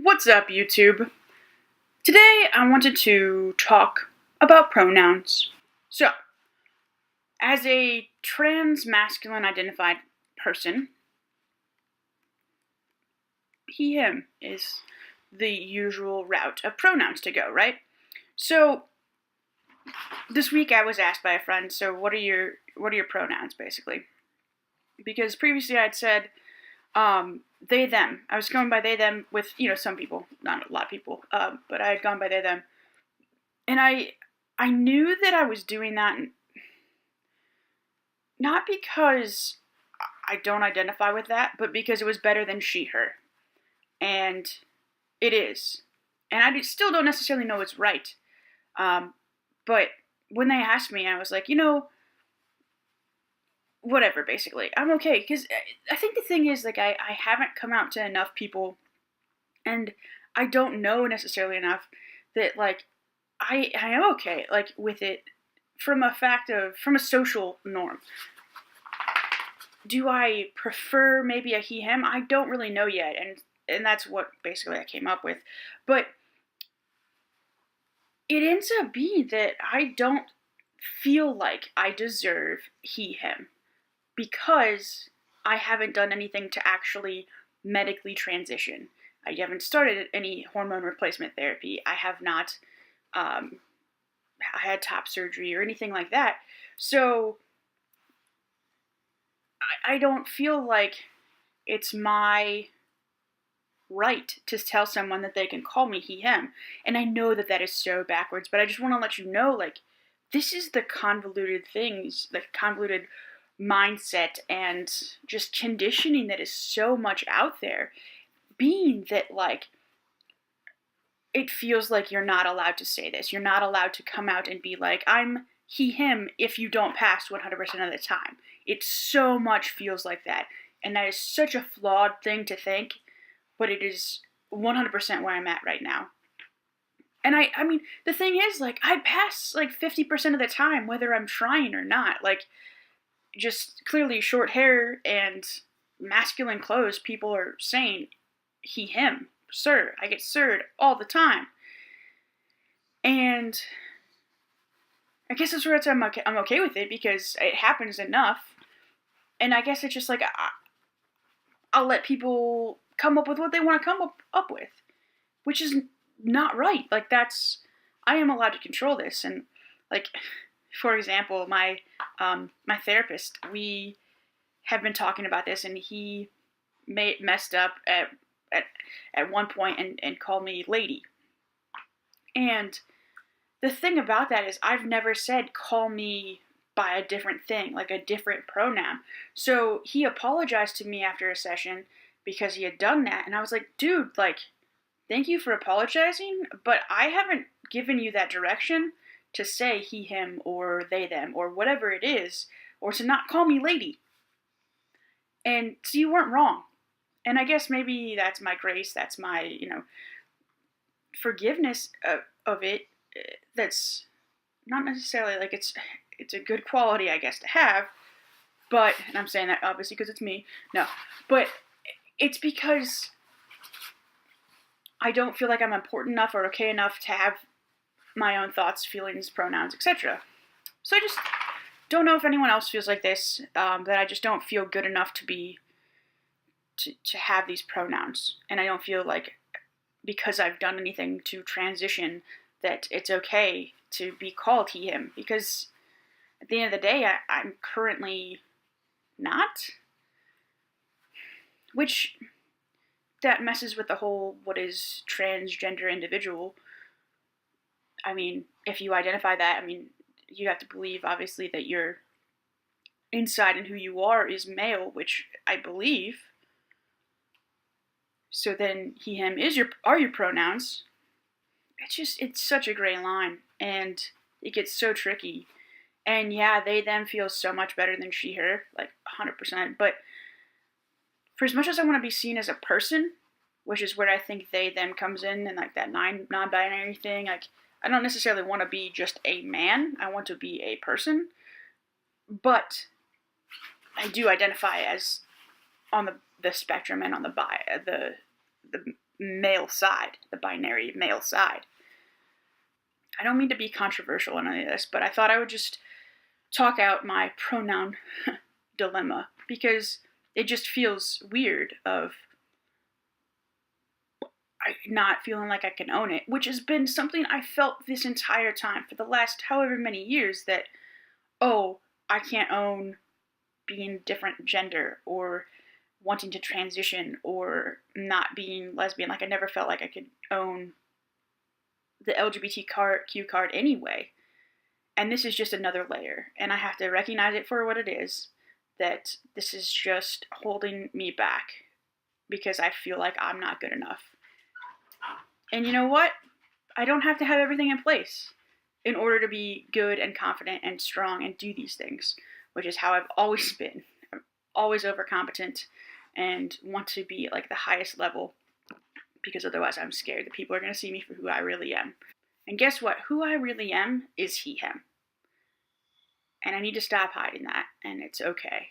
What's up, YouTube? Today I wanted to talk about pronouns. So, as a trans masculine identified person, he, him is the usual route of pronouns to go, right? So, this week I was asked by a friend, so what are your pronouns, basically? Because previously I'd said they, them. I was going by they, them with, some people, not a lot of people, but I had gone by they, them. And I knew that I was doing that not because I don't identify with that, but because it was better than she, her. And it is. And I still don't necessarily know it's right. But when they asked me, I was like, whatever, basically. I'm okay. Because I think the thing is, I haven't come out to enough people, and I don't know necessarily enough that, I am okay, with it from a social norm. Do I prefer maybe a he, him? I don't really know yet, and that's what basically I came up with. But it ends up being that I don't feel like I deserve he, him, because I haven't done anything to actually medically transition. I haven't started any hormone replacement therapy. I have not I had top surgery or anything like that. So I don't feel like it's my right to tell someone that they can call me he, him. And I know that that is so backwards, but I just want to let you know, this is the convoluted things, the convoluted mindset and just conditioning that is so much out there. Being that, it feels like you're not allowed to say this. You're not allowed to come out and be like, I'm he, him, if you don't pass 100% of the time. It so much feels like that. And that is such a flawed thing to think, but it is 100% where I'm at right now. And I mean, the thing is, I pass 50% of the time, whether I'm trying or not. Just clearly short hair and masculine clothes, people are saying he, him, sir. I get sir'd all the time. And I guess that's where I'm okay with it, because it happens enough. And I guess it's just I'll let people come up with what they want to come up with, which is not right. I am allowed to control this. And for example, my therapist, we have been talking about this, and he messed up at one point and called me lady. And the thing about that is, I've never said call me by a different thing, a different pronoun. So he apologized to me after a session because he had done that, and I was like, dude, thank you for apologizing, but I haven't given you that direction to say he, him, or they, them, or whatever it is, or to not call me lady. And so you weren't wrong. And I guess maybe that's my grace, that's my, forgiveness of it. That's not necessarily it's a good quality, I guess, to have, but, and I'm saying that obviously because it's me, no, but it's because I don't feel like I'm important enough or okay enough to have my own thoughts, feelings, pronouns, etc. So I just don't know if anyone else feels like this, that I just don't feel good enough to have these pronouns. And I don't feel like, because I've done anything to transition, that it's okay to be called he, him. Because at the end of the day, I'm currently not. Which, that messes with the whole what is transgender individual. I mean, if you identify that, you have to believe, obviously, that your inside and who you are is male, which I believe. So then he, him are your pronouns. It's such a gray line, and it gets so tricky. And yeah, they, them feels so much better than she, her, 100%. But for as much as I want to be seen as a person, which is where I think they, them comes in, and that non-binary thing, I don't necessarily want to be just a man. I want to be a person. But I do identify as on the spectrum and on the male side, the binary male side. I don't mean to be controversial in any of this, but I thought I would just talk out my pronoun dilemma, because it just feels weird of not feeling like I can own it, which has been something I felt this entire time for the last however many years, that, oh, I can't own being different gender or wanting to transition or not being lesbian. Like, I never felt like I could own the LGBTQ card anyway. And this is just another layer, and I have to recognize it for what it is, that this is just holding me back because I feel like I'm not good enough. And you know what? I don't have to have everything in place in order to be good and confident and strong and do these things, which is how I've always been. I'm always overcompetent and want to be like the highest level, because otherwise I'm scared that people are going to see me for who I really am. And guess what? Who I really am is he, him. And I need to stop hiding that, and it's okay.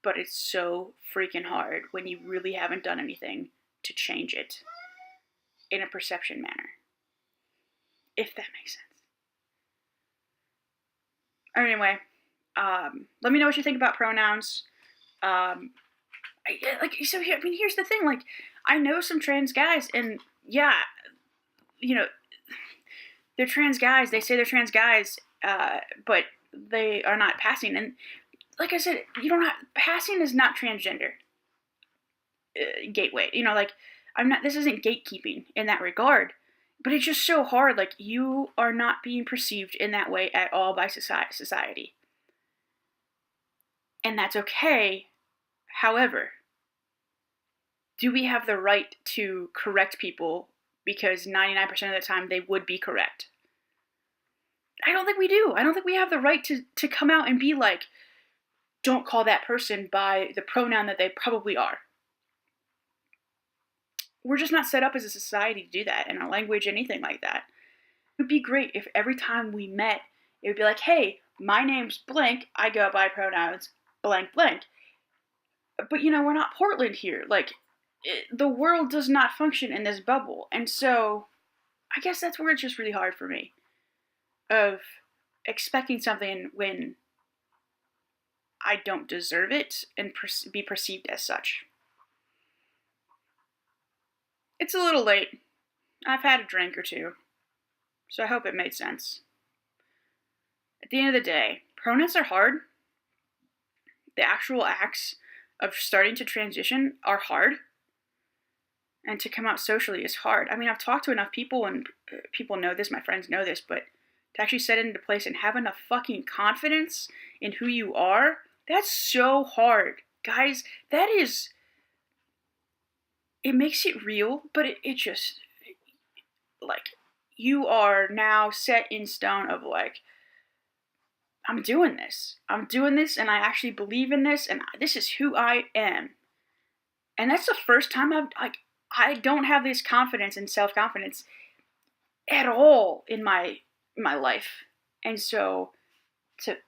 But it's so freaking hard when you really haven't done anything to change it in a perception manner. If that makes sense. Anyway, let me know what you think about pronouns. Here's the thing. Like, I know some trans guys, and yeah, you know, they're trans guys. They say they're trans guys, but they are not passing. And like I said, passing is not transgender gateway. This isn't gatekeeping in that regard. But it's just so hard. Like, you are not being perceived in that way at all by society. And that's okay. However, do we have the right to correct people because 99% of the time they would be correct? I don't think we do. I don't think we have the right to come out and be like, don't call that person by the pronoun that they probably are. We're just not set up as a society to do that, in a language, anything like that. It would be great if every time we met, it would be like, hey, my name's blank, I go by pronouns blank blank. But we're not Portland here. Like, the world does not function in this bubble. And so, I guess that's where it's just really hard for me, of expecting something when I don't deserve it and be perceived as such. It's a little late. I've had a drink or two, so I hope it made sense. At the end of the day, pronouns are hard. The actual acts of starting to transition are hard. And to come out socially is hard. I mean, I've talked to enough people, and people know this, my friends know this, but to actually set it into place and have enough fucking confidence in who you are, that's so hard. Guys, it makes it real, but it just, like, you are now set in stone of, like, I'm doing this, and I actually believe in this, and this is who I am. And that's the first time I don't have this confidence and self-confidence at all in my life. And so to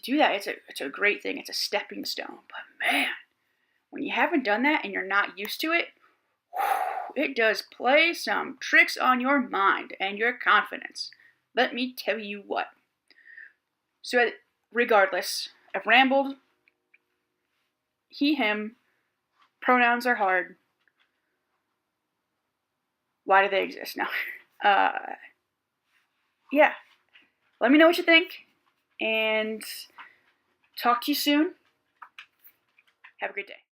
do that, it's a great thing. It's a stepping stone. But man, when you haven't done that and you're not used to it, it does play some tricks on your mind and your confidence. Let me tell you what. So regardless, I've rambled. He, him. Pronouns are hard. Why do they exist now? Yeah. Let me know what you think, and talk to you soon. Have a great day.